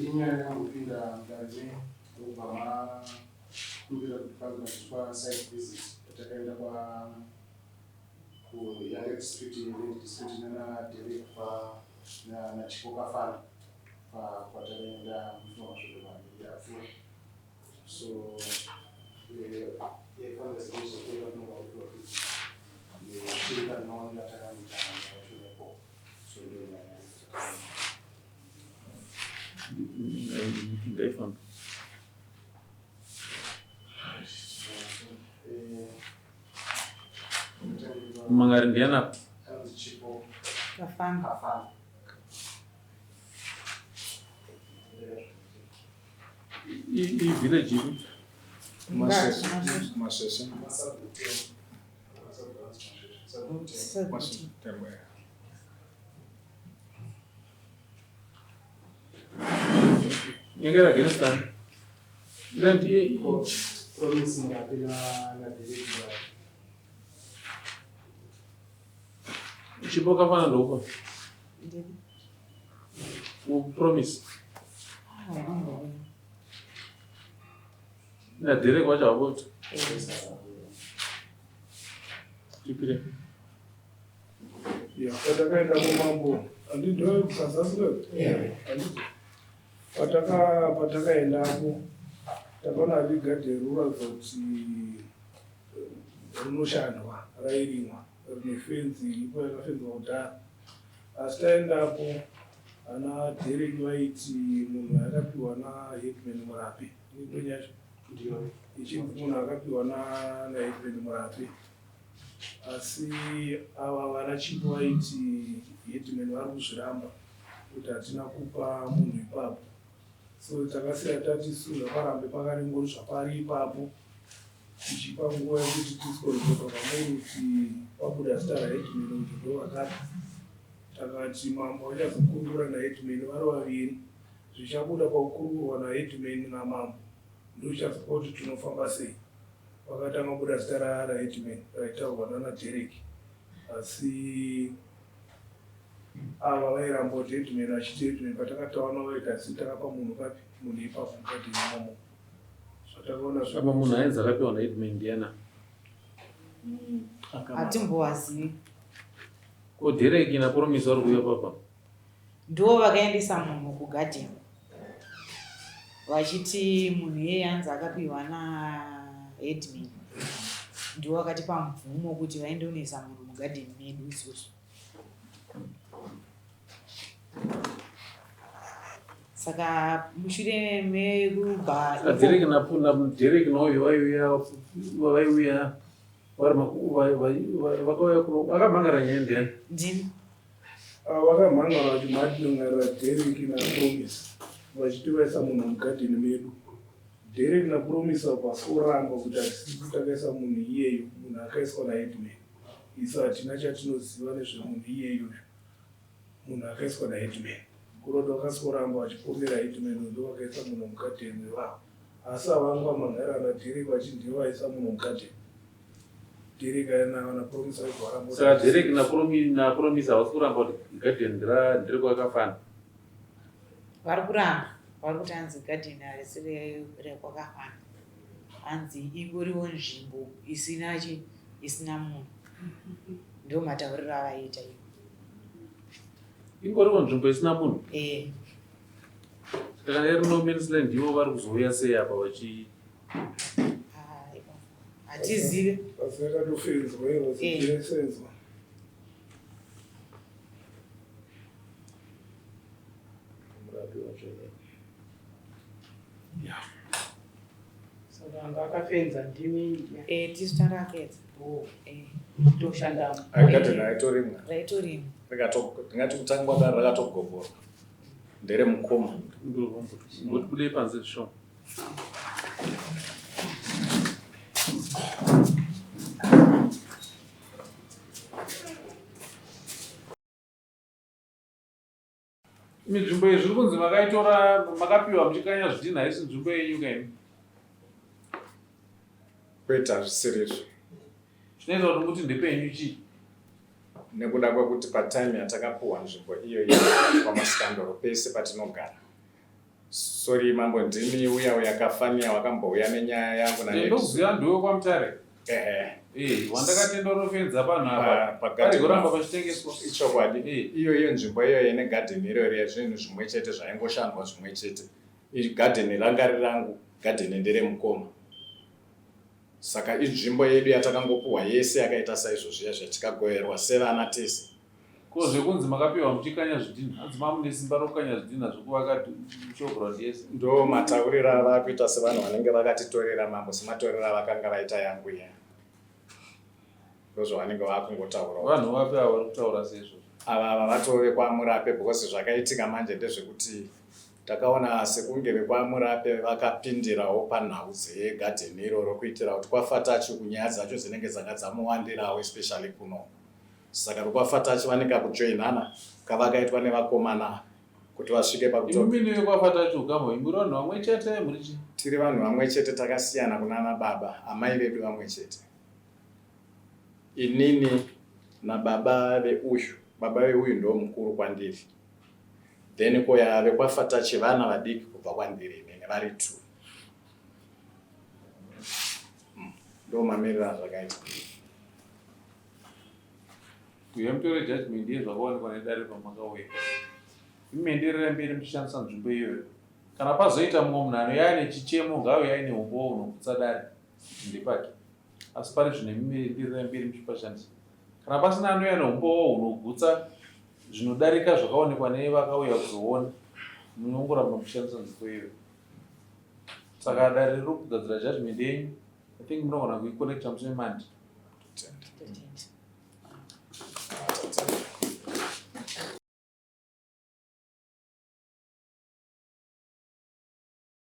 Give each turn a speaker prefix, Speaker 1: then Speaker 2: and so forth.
Speaker 1: inyaya yakupinda mukati ubva makumbira kuti site visit takaenda kuYanga district district nanaDerek nachipokafana kwatakaenda mumasvodomaniyafuwe so shirika rinoona takamita yashonepo so
Speaker 2: Ndaifahamu. Mangari ndiana
Speaker 1: chipo
Speaker 3: Kafana.
Speaker 2: I village hivi.
Speaker 4: Masese.
Speaker 2: Nyengera Afghanistan. Then
Speaker 1: province na Derek
Speaker 2: chipokafana ndouko. Promise. Na Derek wacha hapo. Chipire.
Speaker 4: Ya, patakaenda kumambo andidhoi kusasasira patakaendapo takaona rigadhe ruratidza kuti rinoshandwa rairimwa rine fenzi iripo yakafenzwa kudhara asi taendapo ana Derek vaiti munhu akapiwa naHeadman Murapi ndonyacho ichibva munhu akapiwa naHeadman Murapi asi ava vana chipo vaiti Headman vari kuzviramba kuti hatina kupa munhu ipapo so takasiya tatisunga parambe pakaringorwa pari ipapo tichipa nguva yekuti tisikorekoka pamweni kuti pabuda zita raHeadman kuti ndo vakati takati mambo vachazokurukura naHeadman vari vaviri zvichabuda pakukurukirwa naHeadman namambo ndochichazopa kuti tinofamba sei vakatanga kubuda zita raHeadman raitaurwa nanaDerek asi ava vairamba kuti Headman achiti Headman patakataona vaikasi takapa munhu kapi munhu ipapo mukati imamo zvatakaona
Speaker 2: Apa munhu ainzi akapiwa naHeadman ndiana.
Speaker 3: Hatimbowazivi.
Speaker 2: Ko Derek na Promise vari kuuya papa.
Speaker 3: Ndo vakaendesa munhu kugarden vachiti munhu iyeye anzi akapiwa naHeadman ndo vakatipa mvumo kuti vaende kundoisa munhu mugarden medu isusu. Saka mushure mekubva
Speaker 2: Derek nauyo vaiuya vakauya vakamhangara nyaya ndiani.
Speaker 3: ndini
Speaker 4: vakamhangara vachimadinongarira Derek naPromise vachiti vaisa munhu mugarden medu. Derek naPromise vasoramba kuti hatisi takaisa munhu iyeyo munhu akaiswa naHeadman isu hatina chatinoziva nezvemunhu iyeyo munhu akaiswa naHeadman kurodo vakasoramba vachipomera Headman ndo vakaisa munhu mugarden wevavo asi havangu vamhangara naDerek vachindivaisa munhu mugarden. Derek naPromise vaigwaramba.
Speaker 2: Saka Derek naPromise havasi kuramba kuti garden ndiri kwakafana.
Speaker 3: vari kuramba vari kuti hanzi garden harisi rekwakafana hanzi ingoriwo nzvimbo isina munhu ndo matauriro avaita ivo.
Speaker 2: Ingoriwo nzvimbo isina munhu. Kana iri no man's land ivo vari kuzouya sei apa vachi
Speaker 3: hatizivi
Speaker 4: asi yakatofenzwa ivo zichiesenzwa.
Speaker 5: Saka ngakafenza ndimi
Speaker 3: tisu tarakedza
Speaker 5: toshanda
Speaker 6: garden raitorimwa
Speaker 3: raitorima
Speaker 6: tingati kutangwa dare rakatogogora ndere mukoma
Speaker 2: ngoti kudei panze zvishoma. Nzvimbo iyi zviri kunzi makaitora makapiwa muchikanya zvidhina haisi nzvimbo yenyuka imi.
Speaker 6: kwete hazvisiri izvo
Speaker 2: Zvinoita kuti muti ndepenyu chii.
Speaker 6: nekuda kwekuti patime yatakapuwa nzvimbo iyo kwamasikandoro pese patinogara. Sorry mambo, ndini uya kafania wakambouya nenyaya yangu
Speaker 2: ndokuziva ndiwe kwaMutare. Wandakatendorofenza panhu apa pari kuramba pachitengeswa.
Speaker 6: Ichokwadi. Iyo nzvimbo iyo ine garden irori yazvinhu zvimwe chete zvaingoshandwa zvimwe chete. Garden ranga rirangu, garden nderemukoma. Saka inzvimbo yedu yatakangopuwa yese yakaita saizvozvo zvatikagoverwa sevana tese.
Speaker 2: Ko zvekunzi makapiwa muchikanya zvidhina, hanzi mamune simba rokukanya zvidhina zvokuvaka showground yese.
Speaker 6: Ndo matauriro ava kuita sevanhu vanenge vakatitorera mambo sematorera vakanga vaita yangu iya. Ndozvo vanenge vakungotaura.
Speaker 2: Vanhu vapi ava vari kutaura seizvozvo?
Speaker 6: Ava vatove kwaMurape because zvakaitika manje ndezvekuti takaona sekunge vekwaMurape vakapindirawo panhau dzegadheni iroro kuitira kuti kwaFatachi kunyaya dzacho dzinenge dzanga dzamuwandirawo especially kuno. Saka kwaFatachi vanenge kujoinana kavakaitwa nevakomana kuti vasvike pakutoka.
Speaker 2: Imini vekwaFatachi ukambo imburi vanhu vamwe chete muri chi?
Speaker 6: Tiri vanhu vamwe chete, takasiyana kunana baba, amai vedu vamwe chete. Inini nababa veuyu, baba veuyu ndo mukuru kwandiri. Then koya vekwaFatachi vana vadiki kubva kwandiri nene vari 2. Ndo mamirira zvakaita.
Speaker 2: Uye mutore judgment yezvakaonekwa nedare pamakauya. Imenderera mberi muchishandisa nzvimbo iyoyo. Kana pazoita mumwe munhu anouya nechichemo ngauye aine umbowo unokutsa dare ndepake. Asi pane zvine mimenderera mberi muchipashandisa. Kana pasina anouya neumbowo unogutsa zvinodarika zvakaonekwa nevakauya kuzoona, munongoramba muchishandisa nzvimbo iyoyo. Saka dare riri kugadzira judgment yenyu, I think munogona kuikonekta musine mandi.
Speaker 6: That's it.